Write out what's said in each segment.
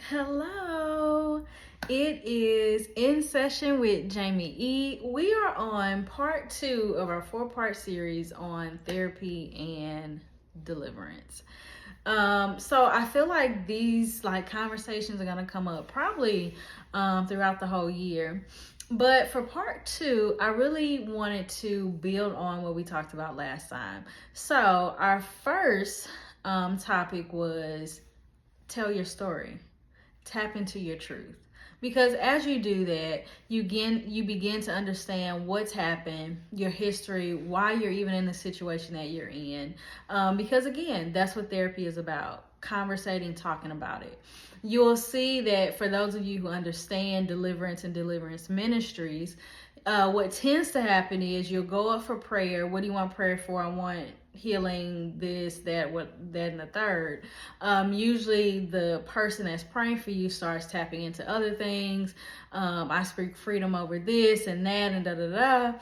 Hello, it is In Session with Jaymi E. We are on part 2 of our 4-part series on therapy and deliverance. So I feel like these conversations are gonna come up probably throughout the whole year. But for part 2, I really wanted to build on what we talked about last time. So our first topic was tell your story. Tap into your truth, because as you do that, you begin to understand what's happened, your history, why you're even in the situation that you're in, because again, that's what therapy is about: conversating, talking about it. You'll see that for those of you who understand deliverance and deliverance ministries, what tends to happen is you'll go up for prayer. What do you want prayer for? I want healing, this, that, that, and the third. Usually the person that's praying for you starts tapping into other things. I speak freedom over this and that and da da da.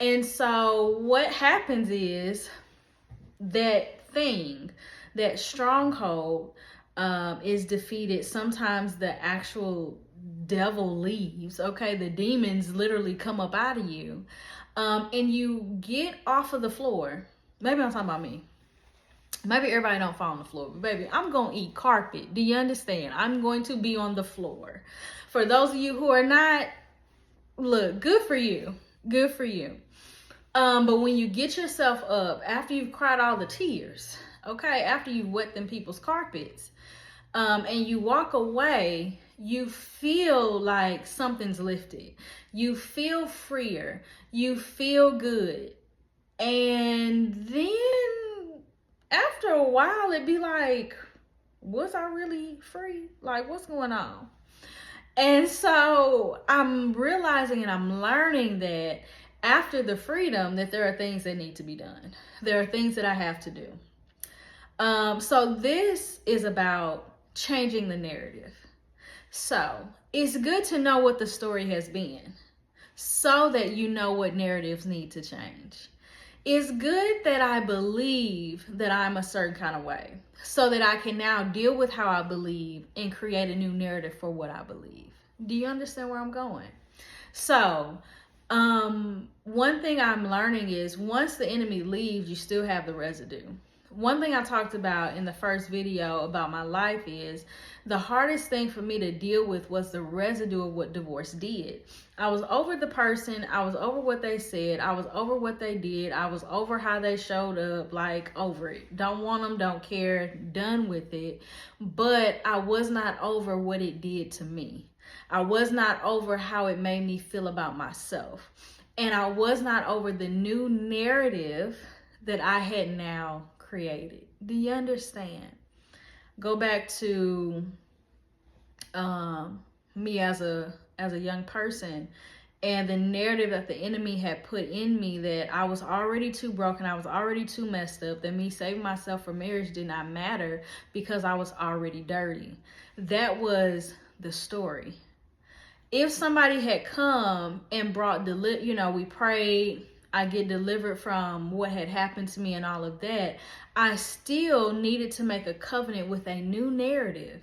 And so what happens is that thing, that stronghold, is defeated. Sometimes the actual devil leaves. Okay, the demons literally come up out of you, and you get off of the floor. Maybe I'm talking about me. Maybe everybody don't fall on the floor, but baby, I'm gonna eat carpet. Do you understand? I'm going to be on the floor. For those of you who are not, look, good for you. Good for you. But when you get yourself up after you've cried all the tears, okay, after you've wet them people's carpets, and you walk away, you feel like something's lifted. You feel freer. You feel good. And then after a while, it'd be like, was I really free? Like, what's going on? And so I'm realizing and I'm learning that after the freedom, that there are things that need to be done. There are things that I have to do. So this is about changing the narrative. So it's good to know what the story has been so that you know what narratives need to change. It's good that I believe that I'm a certain kind of way so that I can now deal with how I believe and create a new narrative for what I believe. Do you understand where I'm going? So, one thing I'm learning is once the enemy leaves, you still have the residue. One thing I talked about in the first video about my life is the hardest thing for me to deal with was the residue of what divorce did. I was over the person. I was over what they said. I was over what they did. I was over how they showed up, like over it. Don't want them, don't care, done with it. But I was not over what it did to me. I was not over how it made me feel about myself. And I was not over the new narrative that I had now created. Do you understand? Go back to me as a young person and the narrative that the enemy had put in me, that I was already too broken, I was already too messed up, that me saving myself for marriage did not matter because I was already dirty. That was the story. If somebody had come and brought we prayed, I get delivered from what had happened to me and all of that, I still needed to make a covenant with a new narrative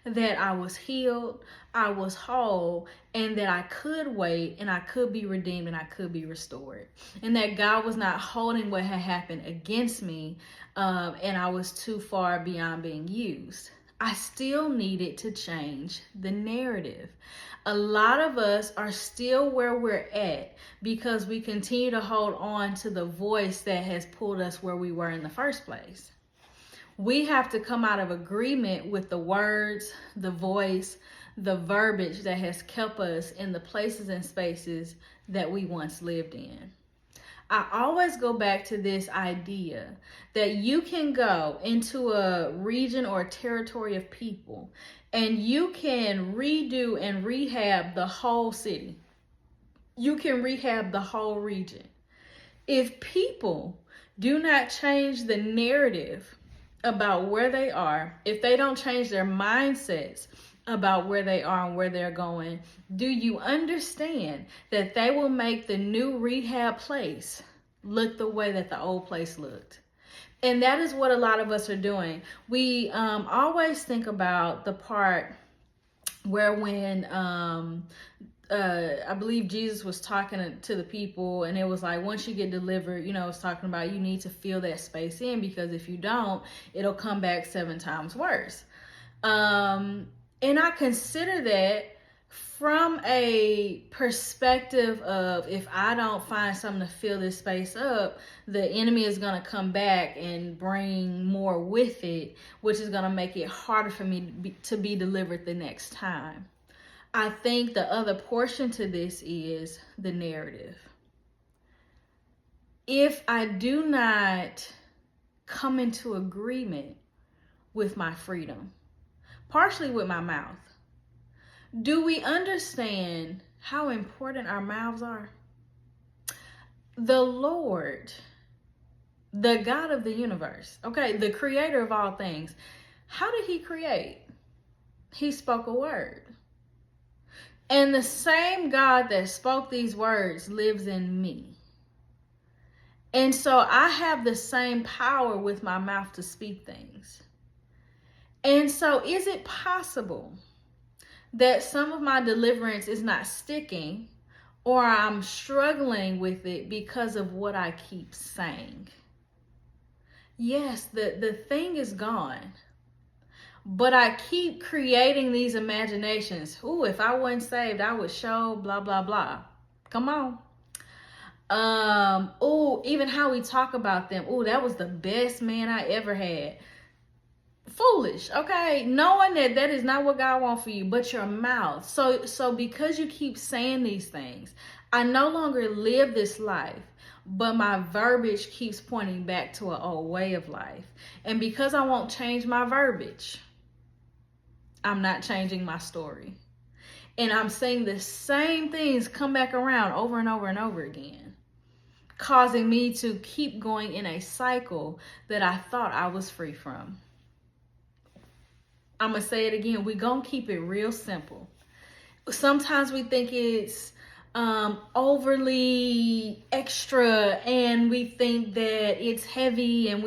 that I was healed, I was whole, and that I could wait and I could be redeemed and I could be restored. And that God was not holding what had happened against me, and I was too far beyond being used. I still needed to change the narrative. A lot of us are still where we're at because we continue to hold on to the voice that has pulled us where we were in the first place. We have to come out of agreement with the words, the voice, the verbiage that has kept us in the places and spaces that we once lived in. I always go back to this idea that you can go into a region or a territory of people and you can redo and rehab the whole city. You can rehab the whole region. If people do not change the narrative about where they are, if they don't change their mindsets about where they are and where they're going, do you understand that they will make the new rehab place look the way that the old place looked? And that is what a lot of us are doing. We always think about the part where when I believe Jesus was talking to the people, and it was like, once you get delivered, you know, it's talking about you need to fill that space in, because if you don't, it'll come back 7 times worse. And I consider that from a perspective of, if I don't find something to fill this space up, the enemy is going to come back and bring more with it, which is going to make it harder for me to be delivered the next time. I think the other portion to this is the narrative. If I do not come into agreement with my freedom, partially with my mouth, do we understand how important our mouths are? The Lord, the God of the universe, okay, the creator of all things, how did he create? He spoke a word. And the same God that spoke these words lives in me. And so I have the same power with my mouth to speak things. And so is it possible that some of my deliverance is not sticking, or I'm struggling with it because of what I keep saying? Yes, the thing is gone. But I keep creating these imaginations. Ooh, if I wasn't saved, I would show blah, blah, blah. Come on. Oh, even how we talk about them. Oh, that was the best man I ever had. Foolish, okay? Knowing that that is not what God wants for you, but your mouth. So because you keep saying these things, I no longer live this life, but my verbiage keeps pointing back to an old way of life. And because I won't change my verbiage, I'm not changing my story. And I'm saying the same things come back around over and over and over again, causing me to keep going in a cycle that I thought I was free from. I'm going to say it again. We're going to keep it real simple. Sometimes we think it's overly extra, and we think that it's heavy, and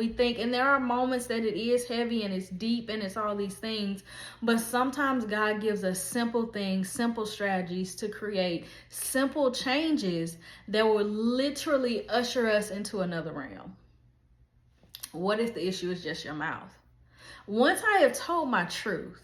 there are moments that it is heavy and it's deep and it's all these things, but sometimes God gives us simple things, simple strategies to create simple changes that will literally usher us into another realm. What if the issue is just your mouth? Once I have told my truth,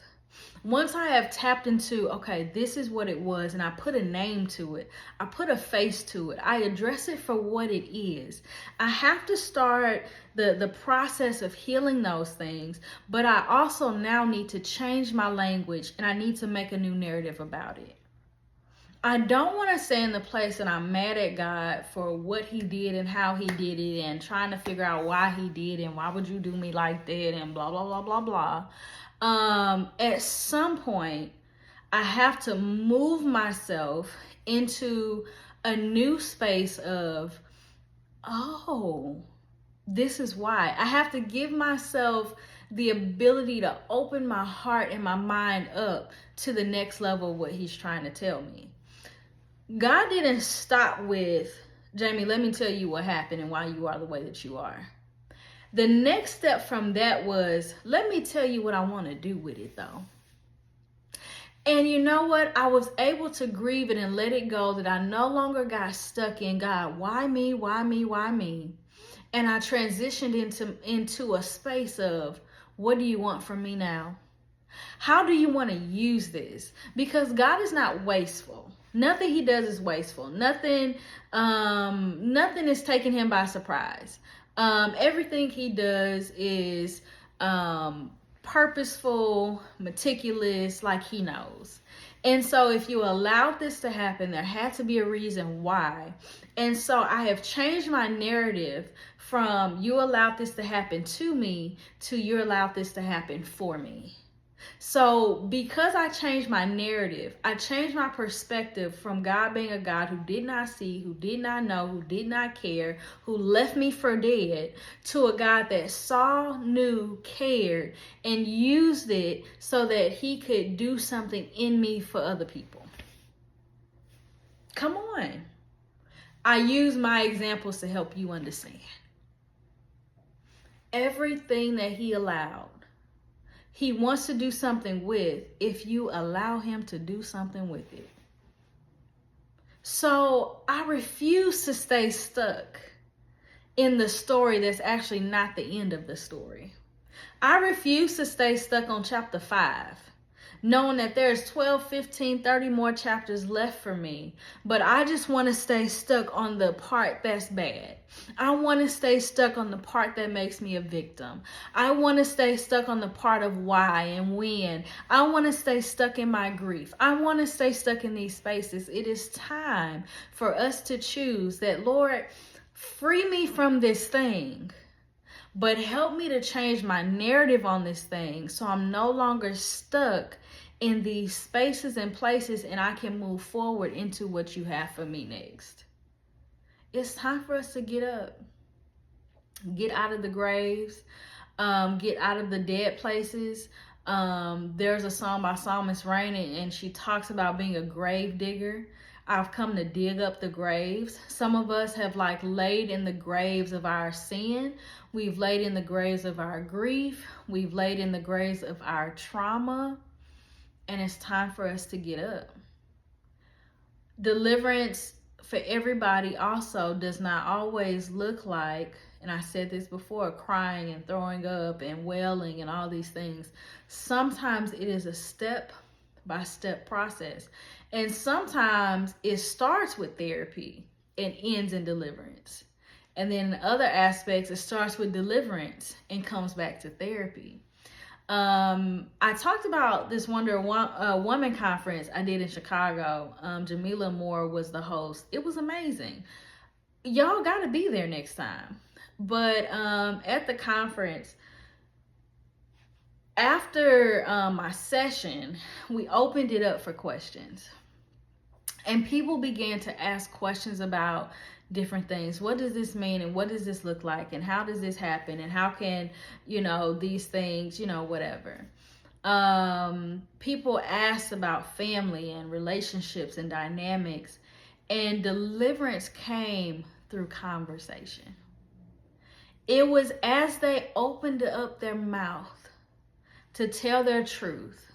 once I have tapped into, okay, this is what it was, and I put a name to it, I put a face to it, I address it for what it is, I have to start the process of healing those things, but I also now need to change my language, and I need to make a new narrative about it. I don't want to stay in the place that I'm mad at God for what he did and how he did it, and trying to figure out why he did and why would you do me like that and blah, blah, blah, blah, blah. At some point, I have to move myself into a new space of, oh, this is why. I have to give myself the ability to open my heart and my mind up to the next level of what he's trying to tell me. God didn't stop with, Jaymi, let me tell you what happened and why you are the way that you are. The next step from that was, let me tell you what I want to do with it though. And you know what? I was able to grieve it and let it go, that I no longer got stuck in, God, why me, why me, why me? And I transitioned into a space of, what do you want from me now? How do you want to use this? Because God is not wasteful. Nothing he does is wasteful. Nothing is taking him by surprise. Everything he does is purposeful, meticulous, like he knows. And so if you allowed this to happen, there had to be a reason why. And so I have changed my narrative from, you allowed this to happen to me, to you allowed this to happen for me. So because I changed my narrative, I changed my perspective from God being a God who did not see, who did not know, who did not care, who left me for dead, to a God that saw, knew, cared, and used it so that he could do something in me for other people. Come on. I use my examples to help you understand. Everything that he allowed, He wants to do something with if you allow him to do something with it. So I refuse to stay stuck in the story that's actually not the end of the story. I refuse to stay stuck on chapter 5, knowing that there's 12, 15, 30 more chapters left for me. But I just want to stay stuck on the part that's bad. I want to stay stuck on the part that makes me a victim. I want to stay stuck on the part of why and when. I want to stay stuck in my grief. I want to stay stuck in these spaces. It is time for us to choose that, Lord, free me from this thing, but help me to change my narrative on this thing so I'm no longer stuck in these spaces and places, and I can move forward into what you have for me next. It's time for us to get up, get out of the graves, get out of the dead places. There's a song by Psalmist Rain, and she talks about being a grave digger. I've come to dig up the graves. Some of us have laid in the graves of our sin. We've laid in the graves of our grief. We've laid in the graves of our trauma. And it's time for us to get up. Deliverance for everybody also does not always look like, and I said this before, crying and throwing up and wailing and all these things. Sometimes it is a step-by-step process. And sometimes it starts with therapy and ends in deliverance. And then in other aspects, it starts with deliverance and comes back to therapy. I talked about this Wonder Woman conference I did in Chicago. Jamila Moore was the host. It was amazing. Y'all got to be there next time. But at the conference, after my session, we opened it up for questions. And people began to ask questions about different things. What does this mean? And what does this look like? And how does this happen? And how can, these things, whatever. People asked about family and relationships and dynamics. And deliverance came through conversation. It was as they opened up their mouth to tell their truth,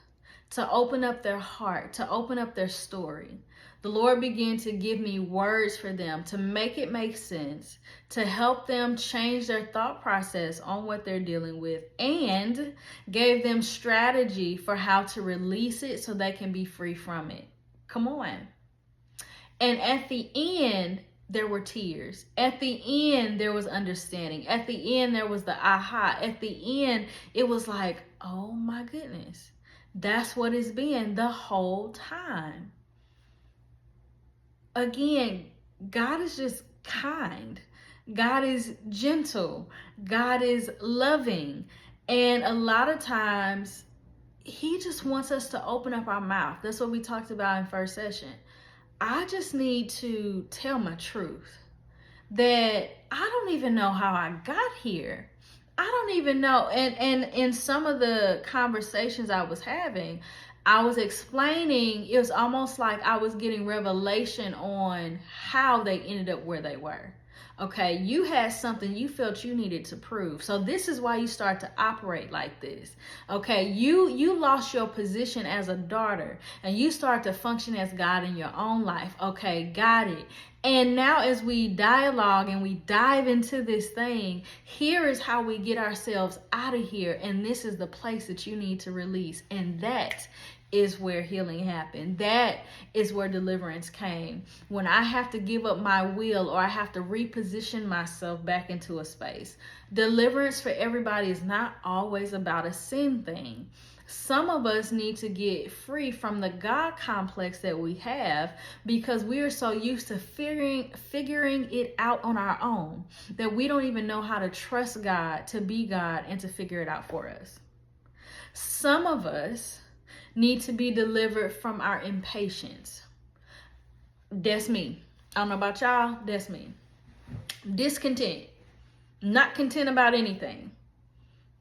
to open up their heart, to open up their story. The Lord began to give me words for them to make it make sense, to help them change their thought process on what they're dealing with, and gave them strategy for how to release it so they can be free from it. Come on. And at the end, there were tears. At the end, there was understanding. At the end, there was the aha. At the end, it was like, oh my goodness, that's what it's been the whole time. Again, God is just kind. God is gentle. God is loving. And a lot of times, he just wants us to open up our mouth. That's what we talked about in first session. I just need to tell my truth. That I don't even know how I got here. I don't even know. And in some of the conversations I was having, I was explaining, it was almost like I was getting revelation on how they ended up where they were. Okay, you had something you felt you needed to prove. So this is why you start to operate like this. Okay, you lost your position as a daughter and you start to function as God in your own life. Okay, got it. And now as we dialogue and we dive into this thing, here is how we get ourselves out of here. And this is the place that you need to release. And that is where healing happened. That is where deliverance came. When I have to give up my will or I have to reposition myself back into a space. Deliverance for everybody is not always about a sin thing. Some of us need to get free from the God complex that we have because we are so used to figuring it out on our own that we don't even know how to trust God, to be God, and to figure it out for us. Some of us need to be delivered from our impatience. That's me. I don't know about y'all. That's me. Discontent. Not content about anything.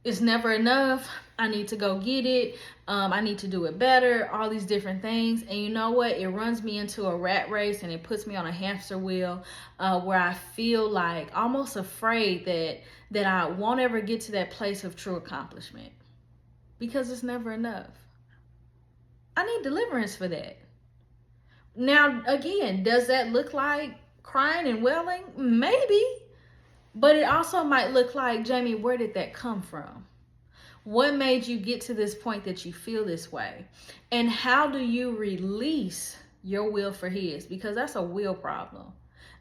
It's never enough. I need to go get it. I need to do it better. All these different things. And you know what? It runs me into a rat race and it puts me on a hamster wheel where I feel like almost afraid that I won't ever get to that place of true accomplishment. because it's never enough. I need deliverance for that. Now, again, does that look like crying and wailing? Maybe. But it also might look like, Jaymi, where did that come from? What made you get to this point that you feel this way? And how do you release your will for his? Because that's a will problem.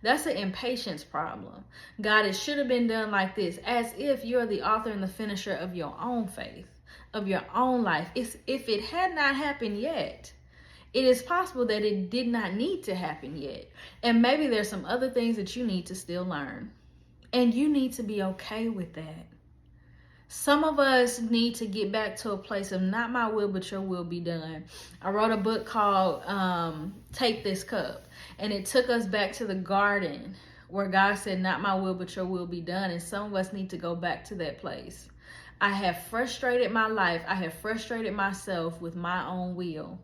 That's an impatience problem. God, it should have been done like this, as if you're the author and the finisher of your own faith, of your own life. If it had not happened yet, it is possible that it did not need to happen yet. And maybe there's some other things that you need to still learn. And you need to be okay with that. Some of us need to get back to a place of not my will, but your will be done. I wrote a book called Take This Cup. And it took us back to the garden where God said, not my will, but your will be done. And some of us need to go back to that place. I have frustrated my life. I have frustrated myself with my own will.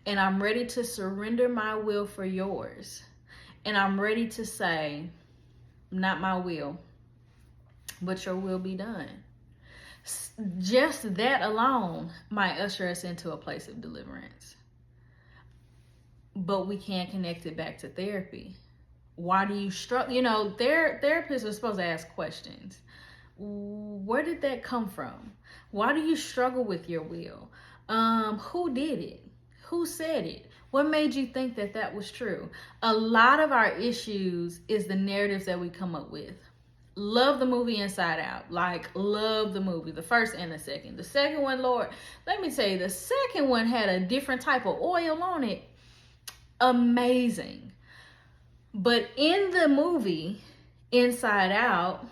And I'm ready to surrender my will for yours. And I'm ready to say, not my will, but your will be done. Just that alone might usher us into a place of deliverance. But we can't connect it back to therapy. Why do you struggle? You know, therapists are supposed to ask questions. Where did that come from? Why do you struggle with your will? Who did it? Who said it? What made you think that that was true? A lot of our issues is the narratives that we come up with. Love the movie Inside Out. Like, love the movie, the first and the second. The second one, Lord, let me tell you, the second one had a different type of oil on it. Amazing. But in the movie Inside Out,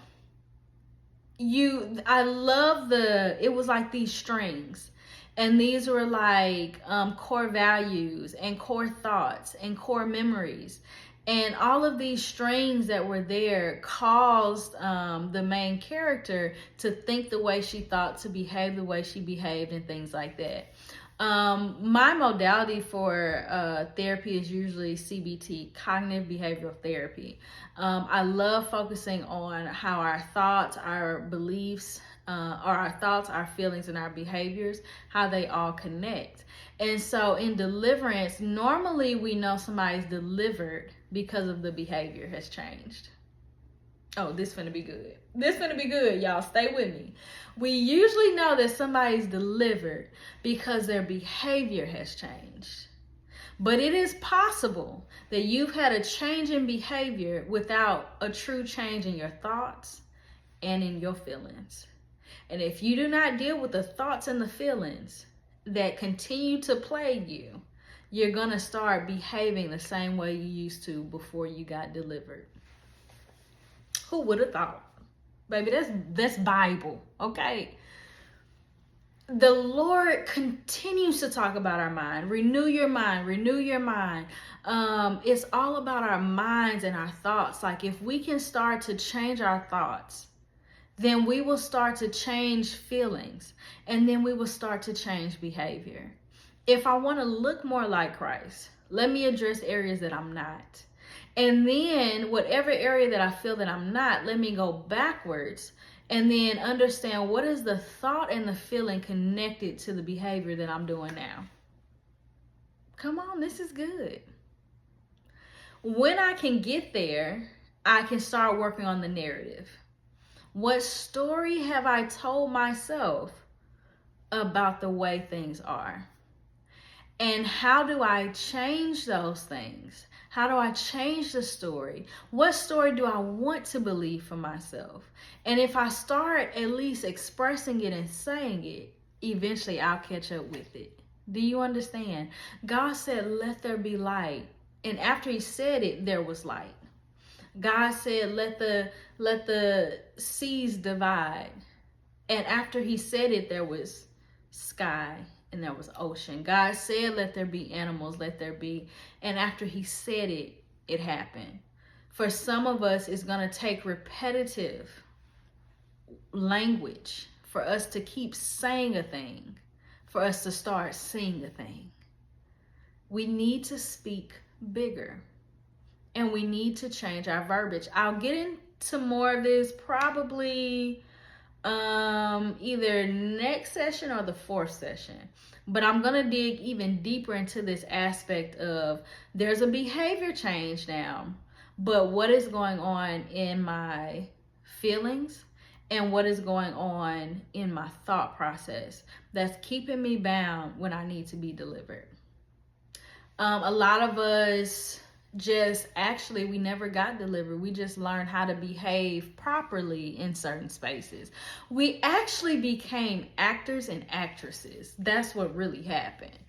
I love it was like these strings. And these were like core values and core thoughts and core memories. And all of these strings that were there caused the main character to think the way she thought, to behave the way she behaved, and things like that. My modality for therapy is usually CBT, cognitive behavioral therapy. I love focusing on how our thoughts, our beliefs, our feelings, and our behaviors, how they all connect. And so in deliverance, normally we know somebody's delivered because of the behavior has changed. Oh, this finna be good. This finna be good, y'all. Stay with me. We usually know that somebody's delivered because their behavior has changed. But it is possible that you've had a change in behavior without a true change in your thoughts and in your feelings. And if you do not deal with the thoughts and the feelings that continue to plague you, you're going to start behaving the same way you used to before you got delivered. Who would have thought? Baby, that's Bible, okay? The Lord continues to talk about our mind. Renew your mind, renew your mind. It's all about our minds and our thoughts. Like, if we can start to change our thoughts, then we will start to change feelings, and then we will start to change behavior. If I want to look more like Christ, let me address areas that I'm not. And then whatever area that I feel that I'm not, let me go backwards and then understand what is the thought and the feeling connected to the behavior that I'm doing now. Come on, this is good. When I can get there, I can start working on the narrative. What story have I told myself about the way things are? And how do I change those things? How do I change the story? What story do I want to believe for myself? And if I start at least expressing it and saying it, eventually I'll catch up with it. Do you understand? God said, let there be light. And after he said it, there was light. God said, let the seas divide. And after he said it, there was sky and there was ocean. God said, let there be animals, let there be. And after he said it, it happened. For some of us, it's going to take repetitive language for us to keep saying a thing, for us to start seeing a thing. We need to speak bigger. And we need to change our verbiage. I'll get into more of this probably either next session or the fourth session. But I'm going to dig even deeper into this aspect of there's a behavior change now, but what is going on in my feelings and what is going on in my thought process that's keeping me bound when I need to be delivered. A lot of us we never got delivered. We just learned how to behave properly in certain spaces. We actually became actors and actresses. That's what really happened.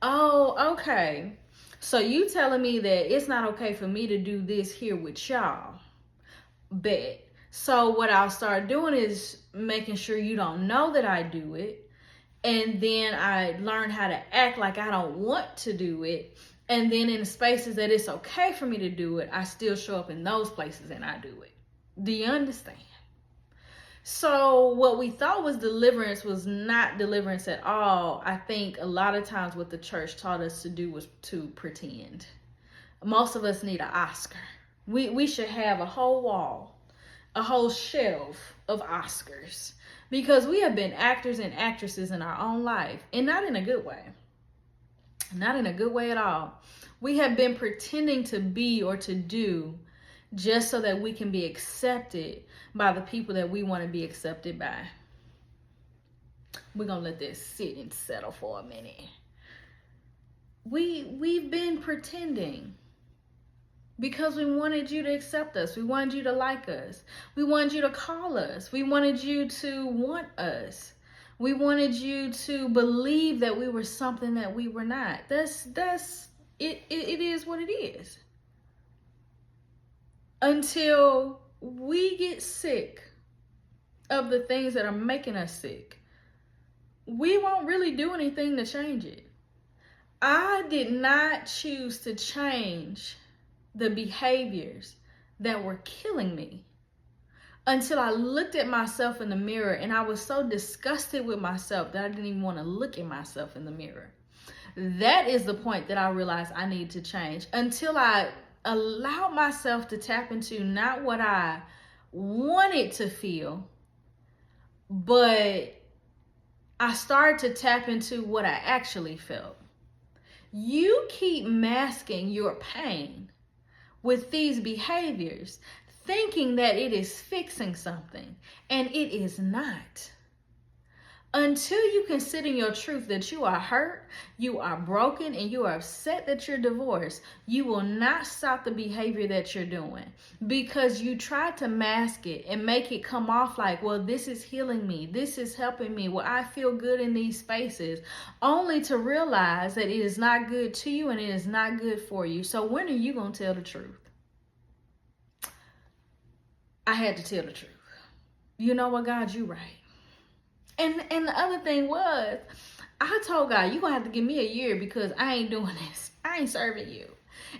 Oh, okay. So you telling me that it's not okay for me to do this here with y'all. Bet. So what I'll start doing is making sure you don't know that I do it. And then I learn how to act like I don't want to do it. And then in the spaces that it's okay for me to do it, I still show up in those places and I do it. Do you understand? So what we thought was deliverance was not deliverance at all. I think a lot of times what the church taught us to do was to pretend. Most of us need an Oscar. We should have a whole wall, a whole shelf of Oscars, because we have been actors and actresses in our own life, and not in a good way. Not in a good way at all. We have been pretending to be or to do just so that we can be accepted by the people that we want to be accepted by. We're going to let this sit and settle for a minute. We've been pretending because we wanted you to accept us. We wanted you to like us. We wanted you to call us. We wanted you to want us. We wanted you to believe that we were something that we were not. It is what it is. Until we get sick of the things that are making us sick, we won't really do anything to change it. I did not choose to change the behaviors that were killing me until I looked at myself in the mirror, and I was so disgusted with myself that I didn't even want to look at myself in the mirror. That is the point that I realized I need to change, until I allowed myself to tap into not what I wanted to feel, but I started to tap into what I actually felt. You keep masking your pain with these behaviors, thinking that it is fixing something, and it is not. Until you can sit in your truth that you are hurt, you are broken, and you are upset that you're divorced, you will not stop the behavior that you're doing, because you try to mask it and make it come off like, well, this is healing me, this is helping me, well, I feel good in these spaces, only to realize that it is not good to you and it is not good for you. So when are you going to tell the truth? I had to tell the truth. You know what, God, you right. And the other thing was, I told God, you're going to have to give me a year because I ain't doing this. I ain't serving you.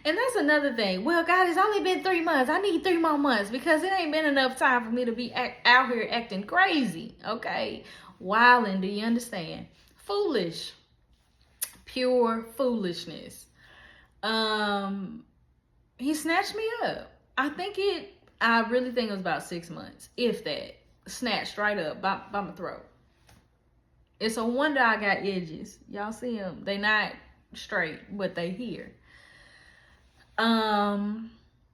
And that's another thing. Well, God, it's only been 3 months. I need 3 more months because it ain't been enough time for me to be out here acting crazy. Okay? Wilding, do you understand? Foolish. Pure foolishness. He snatched me up. I really think it was about 6 months, if that. Snatched right up by my throat. It's a wonder I got edges. Y'all see them? They not straight, but they here.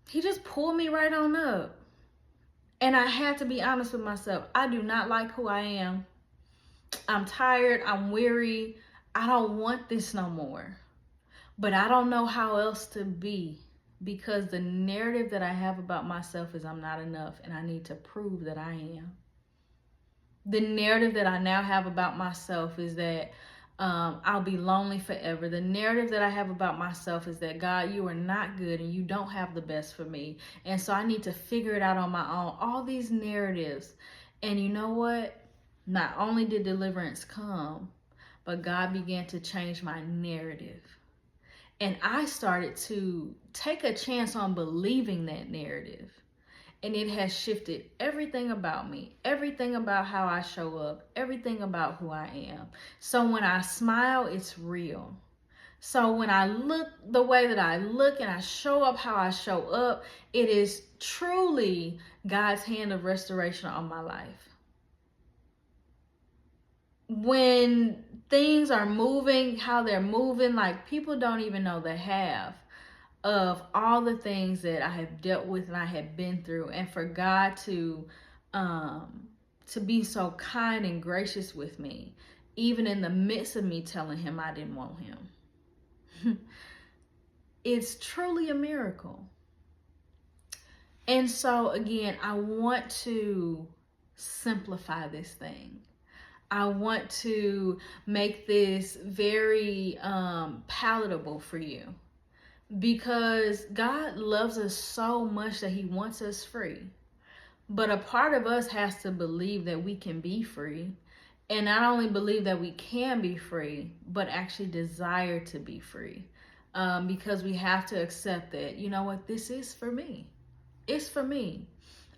He just pulled me right on up. And I had to be honest with myself. I do not like who I am. I'm tired. I'm weary. I don't want this no more. But I don't know how else to be, because the narrative that I have about myself is I'm not enough, and I need to prove that I am. The narrative that I now have about myself is that I'll be lonely forever. The narrative that I have about myself is that, God, you are not good and you don't have the best for me. And so I need to figure it out on my own. All these narratives. And you know what? Not only did deliverance come, but God began to change my narrative. And I started to take a chance on believing that narrative. And it has shifted everything about me, everything about how I show up, everything about who I am. So when I smile, it's real. So when I look the way that I look and I show up how I show up, it is truly God's hand of restoration on my life. when things are moving, how they're moving, like people don't even know the half of all the things that I have dealt with and I have been through, and for God to be so kind and gracious with me, even in the midst of me telling him I didn't want him. It's truly a miracle. And so again, I want to simplify this thing. I want to make this very palatable for you, because God loves us so much that he wants us free. But a part of us has to believe that we can be free. And not only believe that we can be free, but actually desire to be free. Because we have to accept that, you know what, this is for me. It's for me.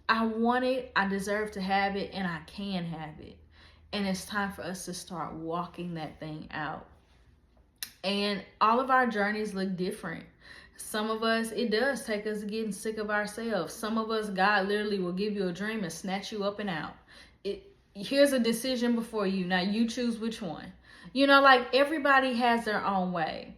I want it, I deserve to have it, and I can have it. And it's time for us to start walking that thing out. And all of our journeys look different. Some of us, it does take us getting sick of ourselves. Some of us, God literally will give you a dream and snatch you up and out. Here's a decision before you. Now you choose which one. You know, like everybody has their own way.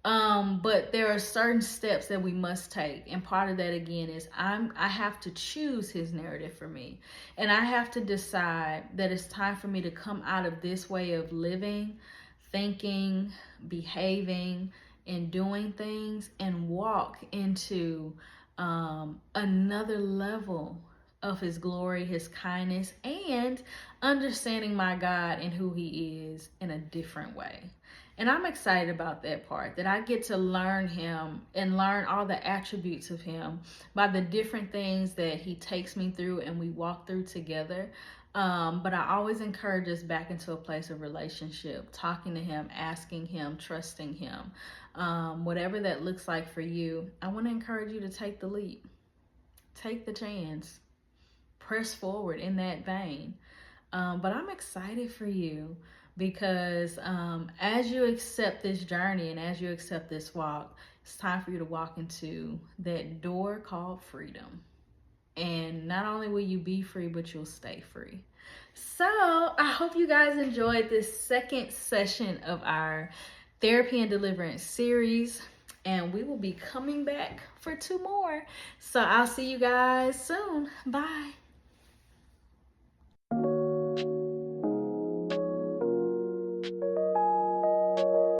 But there are certain steps that we must take. And part of that again is I have to choose his narrative for me. And I have to decide that it's time for me to come out of this way of living, thinking, behaving, and doing things, and walk into another level of his glory, his kindness, and understanding my God and who he is in a different way. And I'm excited about that part, that I get to learn him and learn all the attributes of him by the different things that he takes me through and we walk through together. But I always encourage us back into a place of relationship, talking to him, asking him, trusting him. Whatever that looks like for you, I want to encourage you to take the leap. Take the chance. Press forward in that vein. But I'm excited for you, because as you accept this journey and as you accept this walk, it's time for you to walk into that door called freedom. And not only will you be free, but you'll stay free. So I hope you guys enjoyed this second session of our therapy and deliverance series. And we will be coming back for 2 more. So I'll see you guys soon. Bye.